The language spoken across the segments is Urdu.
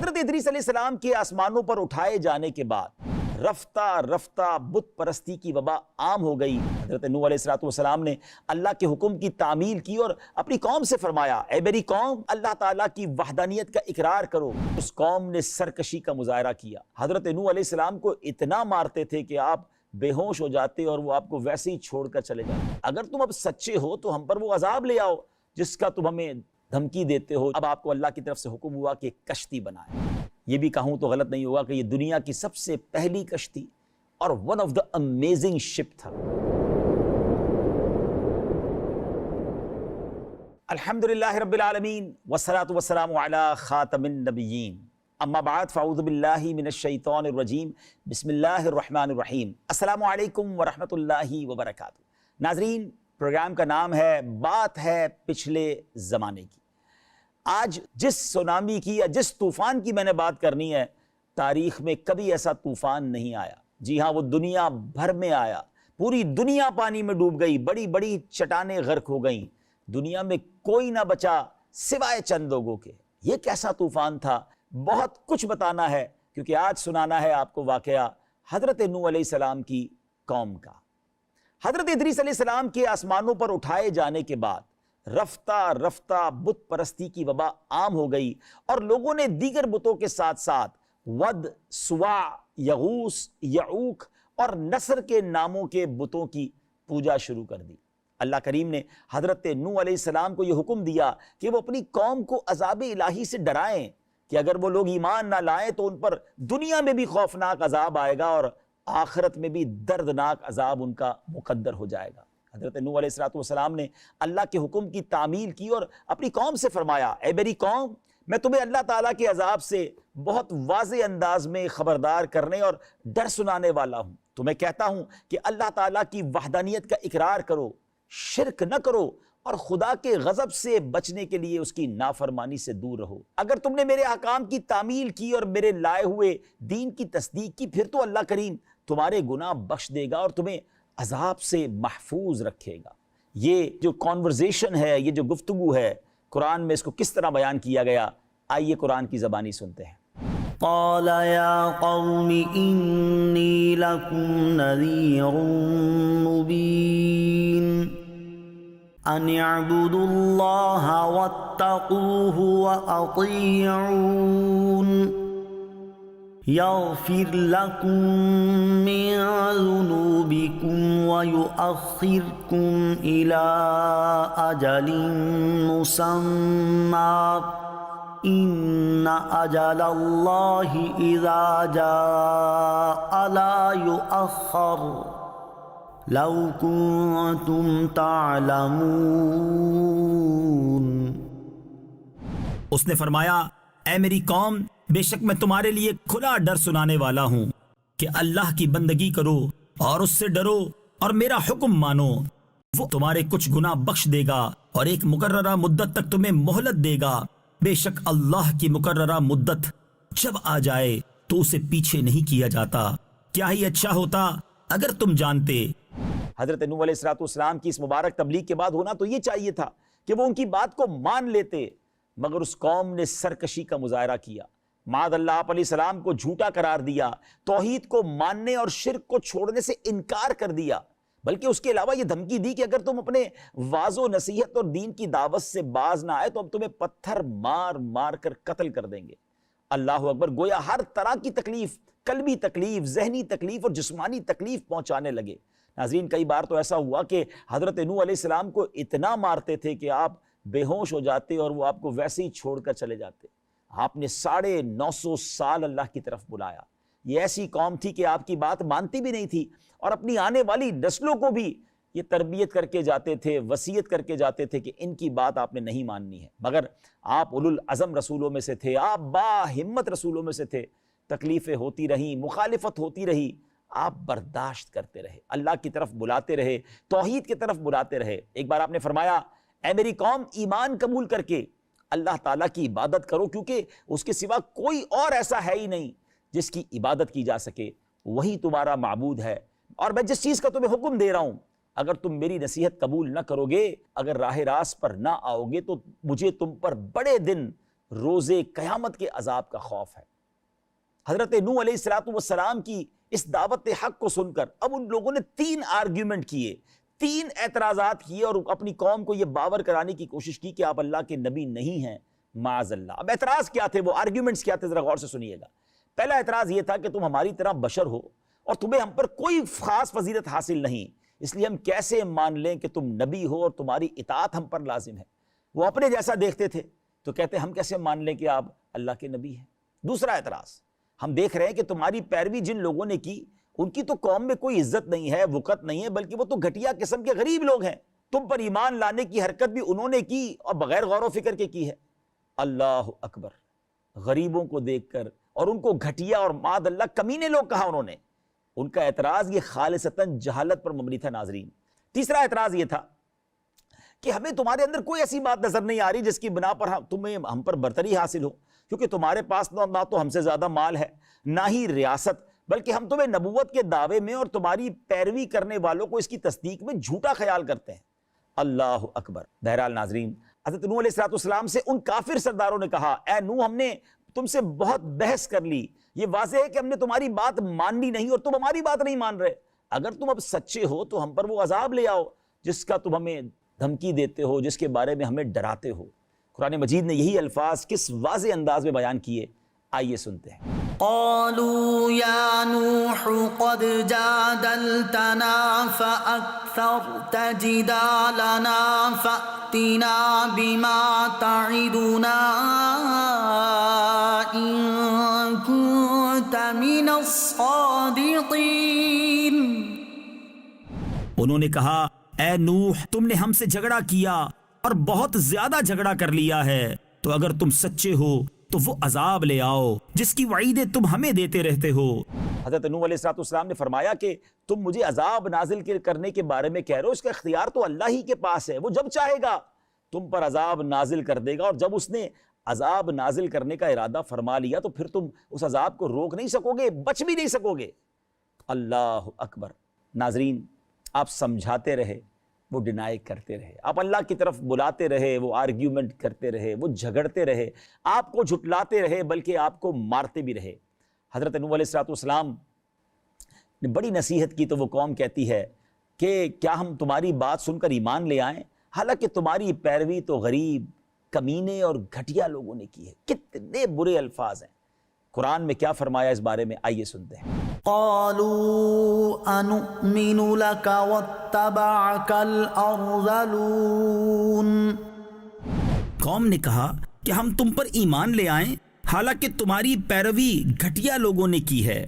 حضرت ادریس علیہ السلام کے آسمانوں پر اٹھائے جانے کے بعد رفتہ رفتہ بت پرستی کی وبا عام ہو گئی۔ حضرت نوح علیہ السلام نے اللہ کے حکم کی تعمیل کی اور اپنی قوم سے فرمایا، اے میری قوم، اللہ تعالیٰ کی وحدانیت کا اقرار کرو۔ اس قوم نے سرکشی کا مظاہرہ کیا۔ حضرت نوح علیہ السلام کو اتنا مارتے تھے کہ آپ بے ہوش ہو جاتے اور وہ آپ کو ویسے ہی چھوڑ کر چلے جاتے۔ اگر تم اب سچے ہو تو ہم پر وہ عذاب لے آؤ جس کا تم ہمیں دھمکی دیتے ہو۔ اب آپ کو اللہ کی طرف سے حکم ہوا کہ ایک کشتی بنائے۔ یہ بھی کہوں تو غلط نہیں ہوگا کہ یہ دنیا کی سب سے پہلی کشتی اور ون آف دا امیزنگ شپ تھا۔ الحمدللہ رب العالمین والصلاة والسلام علی خاتم النبیین، اما بعد فاعوذ باللہ من الشیطان الرجیم، بسم اللہ الرحمن الرحیم۔ السلام علیکم ورحمۃ اللہ وبرکاتہ۔ ناظرین، پروگرام کا نام ہے بات ہے پچھلے زمانے کی۔ آج جس سونامی کی یا جس طوفان کی میں نے بات کرنی ہے، تاریخ میں کبھی ایسا طوفان نہیں آیا۔ جی ہاں، وہ دنیا بھر میں آیا، پوری دنیا پانی میں ڈوب گئی، بڑی بڑی چٹانیں غرق ہو گئیں، دنیا میں کوئی نہ بچا سوائے چند لوگوں کے۔ یہ کیسا طوفان تھا؟ بہت کچھ بتانا ہے، کیونکہ آج سنانا ہے آپ کو واقعہ حضرت نوح علیہ السلام کی قوم کا۔ حضرت ادریس علیہ السلام کے آسمانوں پر اٹھائے جانے کے بعد رفتہ رفتہ بت پرستی کی وبا عام ہو گئی اور لوگوں نے دیگر بتوں کے ساتھ ساتھ ود، سواع، یغوث، یعوق اور نصر کے ناموں کے بتوں کی پوجا شروع کر دی۔ اللہ کریم نے حضرت نوح علیہ السلام کو یہ حکم دیا کہ وہ اپنی قوم کو عذاب الہی سے ڈرائیں کہ اگر وہ لوگ ایمان نہ لائیں تو ان پر دنیا میں بھی خوفناک عذاب آئے گا اور آخرت میں بھی دردناک عذاب ان کا مقدر ہو جائے گا۔ حضرت نوح علیہ السلام نے اللہ کے حکم کی تعمیل کی اور اپنی قوم سے فرمایا، اے میری قوم، میں تمہیں اللہ تعالیٰ کے عذاب سے بہت واضح انداز میں خبردار کرنے اور ڈر سنانے والا ہوں۔ تمہیں کہتا ہوں کہ اللہ تعالیٰ کی وحدانیت کا اقرار کرو، شرک نہ کرو اور خدا کے غضب سے بچنے کے لیے اس کی نافرمانی سے دور رہو۔ اگر تم نے میرے احکام کی تعمیل کی اور میرے لائے ہوئے دین کی تصدیق کی، پھر تو اللہ کریم تمہارے گناہ بخش دے گا اور تمہیں عذاب سے محفوظ رکھے گا۔ یہ جو کانورزیشن ہے، یہ جو گفتگو ہے، قرآن میں اس کو کس طرح بیان کیا گیا، آئیے قرآن کی زبانی سنتے ہیں۔ قال یا قوم انی لکم نذیر مبین ان اعبدوا اللہ واتقوہ واطیعون یغفر لکم من ذنوبکم ویؤخرکم الی اجل مسمی ان اجل اللہ اذا جاء لا یؤخر لو کنتم تعلمون۔ اس نے فرمایا، اے میری قوم، بے شک میں تمہارے لیے کھلا ڈر سنانے والا ہوں کہ اللہ کی بندگی کرو اور اس سے ڈرو اور میرا حکم مانو۔ وہ تمہارے کچھ گناہ بخش دے گا اور ایک مقررہ مدت تک تمہیں مہلت دے گا۔ بے شک اللہ کی مقررہ مدت جب آ جائے تو اسے پیچھے نہیں کیا جاتا۔ کیا ہی اچھا ہوتا اگر تم جانتے۔ حضرت نوح علیہ السلام کی اس مبارک تبلیغ کے بعد ہونا تو یہ چاہیے تھا کہ وہ ان کی بات کو مان لیتے، مگر اس قوم نے سرکشی کا مظاہرہ کیا۔ معاذ اللہ، آپ علیہ السلام کو جھوٹا قرار دیا، توحید کو ماننے اور شرک کو چھوڑنے سے انکار کر دیا، بلکہ اس کے علاوہ یہ دھمکی دی کہ اگر تم اپنے واعظ و نصیحت اور دین کی دعوت سے باز نہ آئے تو ہم تمہیں پتھر مار مار کر قتل کر دیں گے۔ اللہ اکبر! گویا ہر طرح کی تکلیف، قلبی تکلیف، ذہنی تکلیف اور جسمانی تکلیف پہنچانے لگے۔ ناظرین، کئی بار تو ایسا ہوا کہ حضرت نوح علیہ السلام کو اتنا مارتے تھے کہ آپ بے ہوش ہو جاتے اور وہ آپ کو ویسے ہی چھوڑ کر چلے جاتے۔ آپ نے 950 سال اللہ کی طرف بلایا۔ یہ ایسی قوم تھی کہ آپ کی بات مانتی بھی نہیں تھی اور اپنی آنے والی نسلوں کو بھی یہ تربیت کر کے جاتے تھے، وصیت کر کے جاتے تھے کہ ان کی بات آپ نے نہیں ماننی ہے۔ مگر آپ اولو العزم رسولوں میں سے تھے، آپ با ہمت رسولوں میں سے تھے۔ تکلیفیں ہوتی رہیں، مخالفت ہوتی رہی، آپ برداشت کرتے رہے، اللہ کی طرف بلاتے رہے، توحید کی طرف بلاتے رہے۔ ایک بار آپ نے فرمایا، اے میری قوم، ایمان قبول کر کے اللہ تعالیٰ کی عبادت کرو، کیونکہ اس کے سوا کوئی اور ایسا ہے ہی نہیں جس کی عبادت کی جا سکے، وہی تمہارا معبود ہے۔ اور میں جس چیز کا تمہیں حکم دے رہا ہوں، اگر تم میری نصیحت قبول نہ کرو گے، اگر راہ راست پر نہ آؤ گے تو مجھے تم پر بڑے دن روز قیامت کے عذاب کا خوف ہے۔ حضرت نوح علیہ السلام کی اس دعوت حق کو سن کر اب ان لوگوں نے 3 آرگیومنٹ کیے، 3 اعتراضات کیے اور اپنی قوم کو یہ باور کرانے کی کوشش کی کہ آپ اللہ کے نبی نہیں ہیں، معاذ اللہ۔ اب اعتراض کیا تھے، وہ آرگیومنٹس کیا تھے، ذرا غور سے سنیے گا۔ پہلا اعتراض یہ تھا کہ تم ہماری طرح بشر ہو اور تمہیں ہم پر کوئی خاص فضیلت حاصل نہیں، اس لیے ہم کیسے مان لیں کہ تم نبی ہو اور تمہاری اطاعت ہم پر لازم ہے۔ وہ اپنے جیسا دیکھتے تھے تو کہتے ہم کیسے مان لیں کہ آپ اللہ کے نبی ہیں۔ دوسرا اعتراض، ہم دیکھ رہے ہیں کہ تمہاری پیروی جن لوگوں نے کی ان کی تو قوم میں کوئی عزت نہیں ہے، وقت نہیں ہے، بلکہ وہ تو گھٹیا قسم کے غریب لوگ ہیں۔ تم پر ایمان لانے کی حرکت بھی انہوں نے کی اور بغیر غور و فکر کے کی ہے۔ اللہ اکبر، غریبوں کو دیکھ کر اور ان کو گھٹیا اور معاذ اللہ کمینے لوگ کہا انہوں نے۔ ان کا اعتراض یہ خالصتاً جہالت پر مبنی تھا۔ ناظرین، تیسرا اعتراض یہ تھا کہ ہمیں تمہارے اندر کوئی ایسی بات نظر نہیں آ رہی جس کی بنا پر تمہیں ہم پر برتری حاصل ہو، کیونکہ تمہارے پاس نہ تو ہم سے زیادہ مال ہے، نہ ہی ریاست، بلکہ ہم تمہیں نبوت کے دعوے میں اور تمہاری پیروی کرنے والوں کو اس کی تصدیق میں جھوٹا خیال کرتے ہیں۔ اللہ اکبر۔ بہرحال ناظرین، حضرت نوح علیہ السلام سے ان کافر سرداروں نے کہا، اے نوح، ہم نے تم سے بہت بحث کر لی، یہ واضح ہے کہ ہم نے تمہاری بات ماننی نہیں اور تم ہماری بات نہیں مان رہے۔ اگر تم اب سچے ہو تو ہم پر وہ عذاب لے آؤ جس کا تم ہمیں دھمکی دیتے ہو، جس کے بارے میں ہمیں ڈراتے ہو۔ قرآن مجید نے یہی الفاظ کس واضح انداز میں بیان کیے، آئیے سنتے ہیں۔ قالوا يا نوح قد جادلتنا فأكثرت جدالنا فأتنا بما تعدنا إن كنت من الصادقين۔ انہوں نے کہا، اے نوح، تم نے ہم سے جھگڑا کیا اور بہت زیادہ جھگڑا کر لیا ہے، تو اگر تم سچے ہو تو وہ عذاب لے آؤ جس کی وعیدیں تم ہمیں دیتے رہتے ہو۔ حضرت نوح علیہ السلام نے فرمایا کہ تم مجھے عذاب نازل کرنے کے بارے میں کہہ رہے ہو، اس کا اختیار تو اللہ ہی کے پاس ہے، وہ جب چاہے گا تم پر عذاب نازل کر دے گا، اور جب اس نے عذاب نازل کرنے کا ارادہ فرما لیا تو پھر تم اس عذاب کو روک نہیں سکو گے، بچ بھی نہیں سکو گے۔ اللہ اکبر۔ ناظرین، آپ سمجھاتے رہے، وہ ڈینائی کرتے رہے، آپ اللہ کی طرف بلاتے رہے، وہ آرگیومنٹ کرتے رہے، وہ جھگڑتے رہے، آپ کو جھٹلاتے رہے، بلکہ آپ کو مارتے بھی رہے۔ حضرت نوح علیہ السلام نے بڑی نصیحت کی تو وہ قوم کہتی ہے کہ کیا ہم تمہاری بات سن کر ایمان لے آئیں، حالانکہ تمہاری پیروی تو غریب، کمینے اور گھٹیا لوگوں نے کی ہے۔ کتنے برے الفاظ ہیں۔ قرآن میں کیا فرمایا اس بارے میں، آئیے سنتے ہیں۔ قالوا أنؤمن لك واتبعك الأرذلون۔ قوم نے کہا کہ ہم تم پر ایمان لے آئیں حالانکہ تمہاری پیروی گھٹیا لوگوں نے کی ہے۔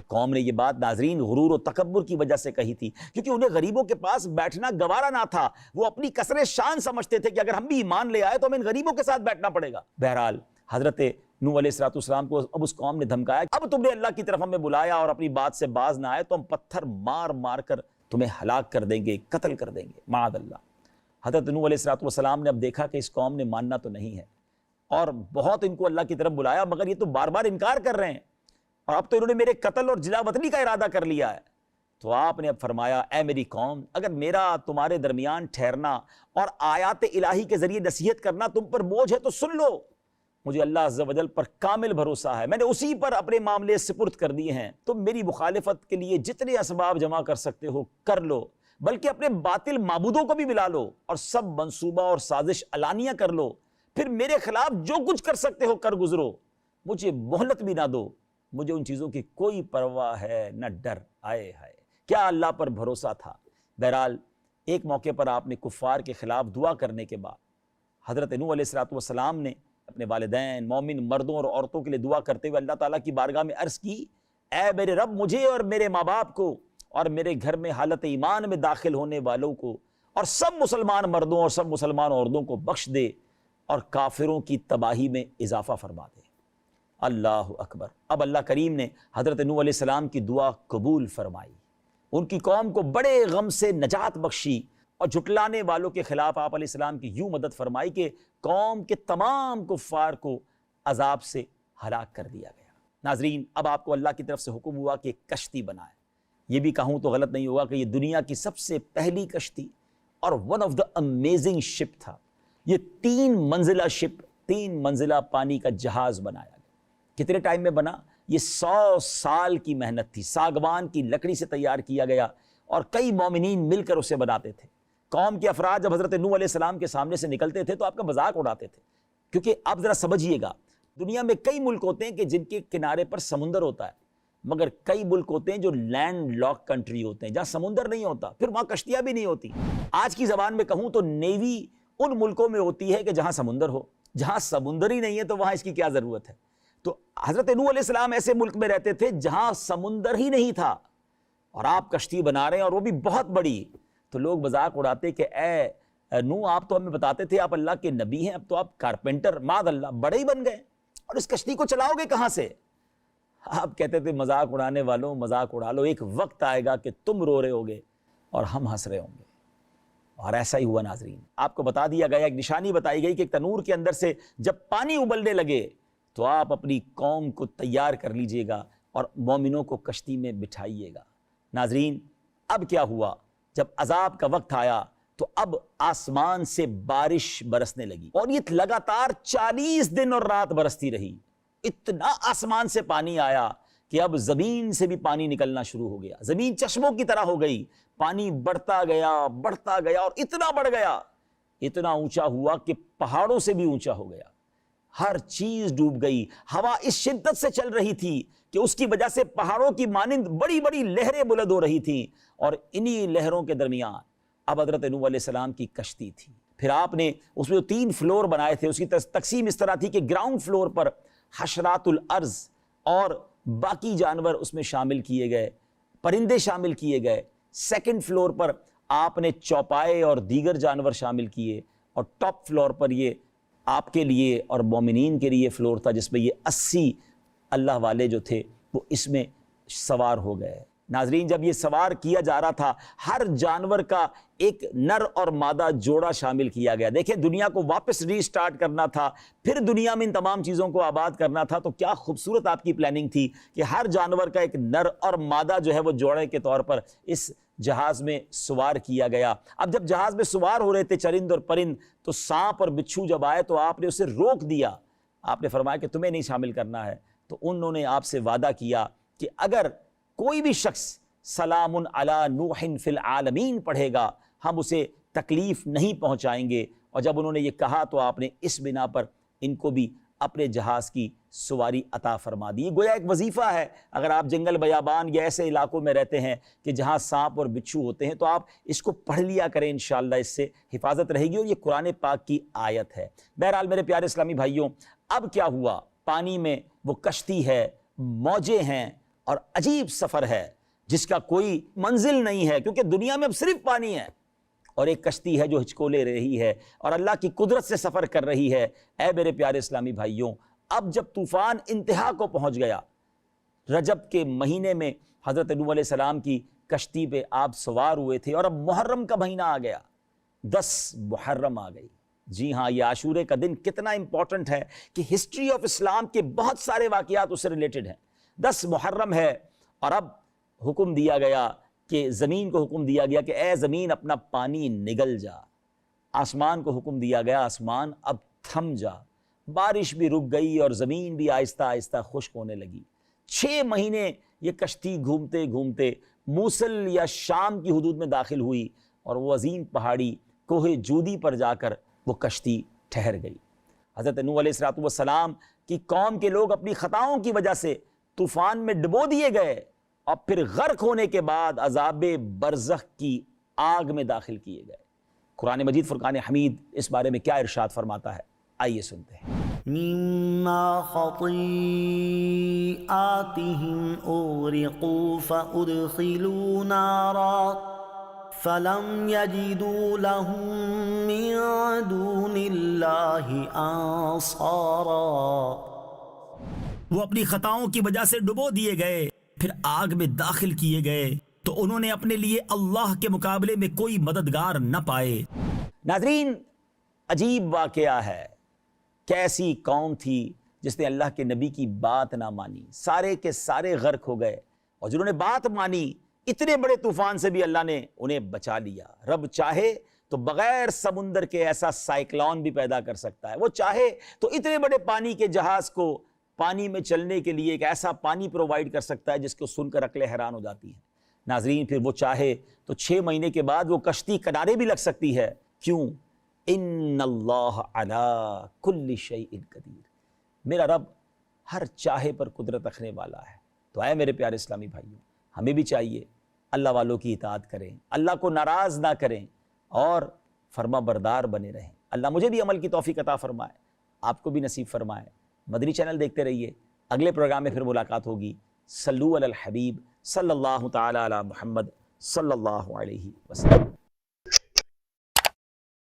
قوم نے یہ بات ناظرین غرور و تکبر کی وجہ سے کہی تھی، کیونکہ انہیں غریبوں کے پاس بیٹھنا گوارا نہ تھا۔ وہ اپنی کثرت شان سمجھتے تھے کہ اگر ہم بھی ایمان لے آئے تو ہمیں ان غریبوں کے ساتھ بیٹھنا پڑے گا۔ بہرحال حضرت نوح علیہ السلام کو اب اس قوم نے دھمکایا، اب تم نے اللہ کی طرف ہمیں بلایا اور اپنی بات سے باز نہ آئے تو ہم پتھر مار مار کر تمہیں ہلاک کر دیں گے، قتل کر دیں گے، معاذ اللہ۔ حضرت نوح علیہ السلام نے اب دیکھا کہ اس قوم نے ماننا تو نہیں ہے، اور بہت ان کو اللہ کی طرف بلایا، مگر یہ تو بار بار انکار کر رہے ہیں، اور اب تو انہوں نے میرے قتل اور جلا وطنی کا ارادہ کر لیا ہے۔ تو آپ نے اب فرمایا، اے میری قوم، اگر میرا تمہارے درمیان ٹھہرنا اور آیات الہی کے ذریعے نصیحت کرنا تم پر بوجھ ہے تو سن لو۔ مجھے اللہ عز و جل پر کامل بھروسہ ہے، میں نے اسی پر اپنے معاملے سپرد کر دیے ہیں۔ تم میری مخالفت کے لیے جتنے اسباب جمع کر سکتے ہو کر لو، بلکہ اپنے باطل معبودوں کو بھی ملا لو اور سب منصوبہ اور سازش علانیہ کر لو، پھر میرے خلاف جو کچھ کر سکتے ہو کر گزرو، مجھے مہلت بھی نہ دو۔ مجھے ان چیزوں کی کوئی پرواہ ہے نہ ڈر۔ آئے ہائے، کیا اللہ پر بھروسہ تھا۔ بہرحال ایک موقع پر آپ نے کفار کے خلاف دعا کرنے کے بعد حضرت نوح علیہ السلام نے اپنے والدین، مومن مردوں اور عورتوں کے لیے دعا کرتے ہوئے اللہ تعالیٰ کی بارگاہ میں عرض کی، اے میرے رب، مجھے اور میرے ماں باپ کو اور میرے گھر میں حالت ایمان میں داخل ہونے والوں کو اور سب مسلمان مردوں اور سب مسلمان عورتوں کو بخش دے اور کافروں کی تباہی میں اضافہ فرما دے۔ اللہ اکبر۔ اب اللہ کریم نے حضرت نوح علیہ السلام کی دعا قبول فرمائی، ان کی قوم کو بڑے غم سے نجات بخشی، اور جھٹلانے والوں کے خلاف آپ علیہ السلام کی یوں مدد فرمائی کہ قوم کے تمام کفار کو عذاب سے ہلاک کر دیا گیا۔ ناظرین، اب آپ کو اللہ کی طرف سے حکم ہوا کہ ایک کشتی بنائے۔ یہ بھی کہوں تو غلط نہیں ہوگا کہ یہ دنیا کی سب سے پہلی کشتی اور ون آف دا امیزنگ شپ تھا۔ یہ 3 منزلہ شپ 3 منزلہ پانی کا جہاز بنایا گیا۔ کتنے ٹائم میں بنا؟ یہ 100 سال کی محنت تھی، ساگوان کی لکڑی سے تیار کیا گیا اور کئی مومنین مل کر اسے بناتے تھے۔ قوم کے افراد جب حضرت نوح علیہ السلام کے سامنے سے نکلتے تھے تو آپ کا مذاق اڑاتے تھے، کیونکہ آپ ذرا سمجھیے گا، دنیا میں کئی ملک ہوتے ہیں کہ جن کے کنارے پر سمندر ہوتا ہے، مگر کئی ملک ہوتے ہیں جو لینڈ لاک کنٹری ہوتے ہیں، جہاں سمندر نہیں ہوتا، پھر وہاں کشتیاں بھی نہیں ہوتی۔ آج کی زبان میں کہوں تو نیوی ان ملکوں میں ہوتی ہے کہ جہاں سمندر ہو، جہاں سمندر ہی نہیں ہے تو وہاں اس کی کیا ضرورت ہے؟ تو حضرت نوح علیہ السلام ایسے ملک میں رہتے تھے جہاں سمندر ہی نہیں تھا، اور آپ کشتی بنا رہے ہیں اور وہ بھی بہت بڑی۔ تو لوگ مذاق اڑاتے کہ اے نوح، آپ تو ہمیں بتاتے تھے آپ اللہ کے نبی ہیں، اب تو آپ کارپینٹر، معاذ اللہ، بڑے ہی بن گئے، اور اس کشتی کو چلاؤ گے کہاں سے؟ آپ کہتے تھے مذاق اڑانے والوں مذاق اڑا لو، ایک وقت آئے گا کہ تم رو رہے ہوگے اور ہم ہنس رہے ہوں گے۔ اور ایسا ہی ہوا ناظرین، آپ کو بتا دیا گیا، ایک نشانی بتائی گئی کہ ایک تنور کے اندر سے جب پانی ابلنے لگے تو آپ اپنی قوم کو تیار کر لیجئے گا اور مومنوں کو کشتی میں بٹھائیے گا۔ ناظرین، اب کیا ہوا؟ جب عذاب کا وقت آیا تو اب آسمان سے بارش برسنے لگی، اور یہ لگاتار 40 دن اور رات برستی رہی۔ اتنا آسمان سے پانی آیا کہ اب زمین سے بھی پانی نکلنا شروع ہو گیا، زمین چشموں کی طرح ہو گئی، پانی بڑھتا گیا اور اتنا بڑھ گیا، اتنا اونچا ہوا کہ پہاڑوں سے بھی اونچا ہو گیا، ہر چیز ڈوب گئی۔ ہوا اس شدت سے چل رہی تھی کہ اس کی وجہ سے پہاڑوں کی مانند بڑی بڑی لہریں بلند ہو رہی تھیں، اور انہی لہروں کے درمیان اب حضرت نوح علیہ السلام کی کشتی تھی۔ پھر آپ نے اس میں 3 فلور بنائے تھے، اس کی تقسیم اس طرح تھی کہ گراؤنڈ فلور پر حشرات الارض اور باقی جانور اس میں شامل کیے گئے، پرندے شامل کیے گئے۔ سیکنڈ فلور پر آپ نے چوپائے اور دیگر جانور شامل کیے، اور ٹاپ فلور پر یہ آپ کے لیے اور مومنین کے لیے فلور تھا جس میں یہ 80 اللہ والے جو تھے وہ اس میں سوار ہو گئے۔ ناظرین، جب یہ سوار کیا جا رہا تھا، ہر جانور کا ایک نر اور مادہ جوڑا شامل کیا گیا۔ دیکھیں، دنیا کو واپس ری سٹارٹ کرنا تھا، پھر دنیا میں ان تمام چیزوں کو آباد کرنا تھا، تو کیا خوبصورت آپ کی پلاننگ تھی کہ ہر جانور کا ایک نر اور مادہ جو ہے وہ جوڑے کے طور پر اس جہاز میں سوار کیا گیا۔ اب جب جہاز میں سوار ہو رہے تھے چرند اور پرند، تو سانپ اور بچھو جب آئے تو آپ نے اسے روک دیا، آپ نے فرمایا کہ تمہیں نہیں شامل کرنا ہے۔ تو انہوں نے آپ سے وعدہ کیا کہ اگر کوئی بھی شخص سلام علی نوح فی العالمین پڑھے گا، ہم اسے تکلیف نہیں پہنچائیں گے۔ اور جب انہوں نے یہ کہا تو آپ نے اس بنا پر ان کو بھی اپنے جہاز کی سواری عطا فرما دی۔ گویا ایک وظیفہ ہے، اگر آپ جنگل بیابان یا ایسے علاقوں میں رہتے ہیں کہ جہاں سانپ اور بچھو ہوتے ہیں، تو آپ اس کو پڑھ لیا کریں، انشاءاللہ اس سے حفاظت رہے گی، اور یہ قرآن پاک کی آیت ہے۔ بہرحال میرے پیارے اسلامی بھائیوں، اب کیا ہوا؟ پانی میں وہ کشتی ہے، موجیں ہیں، اور عجیب سفر ہے جس کا کوئی منزل نہیں ہے، کیونکہ دنیا میں اب صرف پانی ہے، اور ایک کشتی ہے جو ہچکولے رہی ہے اور اللہ کی قدرت سے سفر کر رہی ہے۔ اے میرے پیارے اسلامی بھائیوں، اب جب طوفان انتہا کو پہنچ گیا، رجب کے مہینے میں حضرت نوح علیہ السلام کی کشتی پہ آپ سوار ہوئے تھے، اور اب محرم کا مہینہ آ گیا، 10 محرم آ گئی۔ جی ہاں، یہ عاشورے کا دن کتنا امپورٹنٹ ہے کہ ہسٹری آف اسلام کے بہت سارے واقعات اس سے ریلیٹڈ ہیں۔ 10 محرم ہے، اور اب حکم دیا گیا کہ زمین کو حکم دیا گیا کہ اے زمین اپنا پانی نگل جا۔ آسمان کو حکم دیا گیا، آسمان اب تھم جا۔ بارش بھی رک گئی اور زمین بھی آہستہ آہستہ خشک ہونے لگی۔ 6 مہینے یہ کشتی گھومتے گھومتے موصل یا شام کی حدود میں داخل ہوئی، اور وہ عظیم پہاڑی کوہ جودی پر جا کر وہ کشتی ٹھہر گئی۔ حضرت نوح علیہ السلام کی قوم کے لوگ اپنی خطاؤں کی وجہ سے طوفان میں ڈبو دیے گئے، اور پھر غرق ہونے کے بعد عذاب برزخ کی آگ میں داخل کیے گئے۔ قرآن مجید فرقان حمید اس بارے میں کیا ارشاد فرماتا ہے، آئیے سنتے ہیں۔ مما خطيئاتهم أغرقوا فأدخلوا نارا فلم يجدوا لهم من دون الله أنصارا۔ وہ اپنی خطاؤں کی وجہ سے ڈبو دیے گئے، پھر آگ میں داخل کیے گئے، تو انہوں نے اپنے لیے اللہ کے مقابلے میں کوئی مددگار نہ پائے۔ ناظرین، عجیب واقعہ ہے، کیسی قوم تھی جس نے اللہ کے نبی کی بات نہ مانی، سارے کے سارے غرق ہو گئے، اور جنہوں نے بات مانی اتنے بڑے طوفان سے بھی اللہ نے انہیں بچا لیا۔ رب چاہے تو بغیر سمندر کے ایسا سائیکلون بھی پیدا کر سکتا ہے۔ وہ چاہے تو اتنے بڑے پانی کے جہاز کو پانی میں چلنے کے لیے ایک ایسا پانی پرووائڈ کر سکتا ہے جس کو سن کر عقلیں حیران ہو جاتی ہیں۔ ناظرین، پھر وہ چاہے تو 6 مہینے کے بعد وہ کشتی کنارے بھی لگ سکتی ہے۔ کیوں؟ ان اللہ علی کل شیء قدیر، میرا رب ہر چاہے پر قدرت رکھنے والا ہے۔ تو اے میرے پیارے اسلامی بھائیوں، ہمیں بھی چاہیے اللہ والوں کی اطاعت کریں، اللہ کو ناراض نہ کریں اور فرما بردار بنے رہیں۔ اللہ مجھے بھی عمل کی توفیق عطا فرمائے، آپ کو بھی نصیب فرمائے۔ مدنی چینل دیکھتے رہیے، اگلے پروگرام میں پھر ملاقات ہوگی۔ صلو علی الحبیب صلی اللہ تعالی علی محمد صلی اللہ علیہ وسلم۔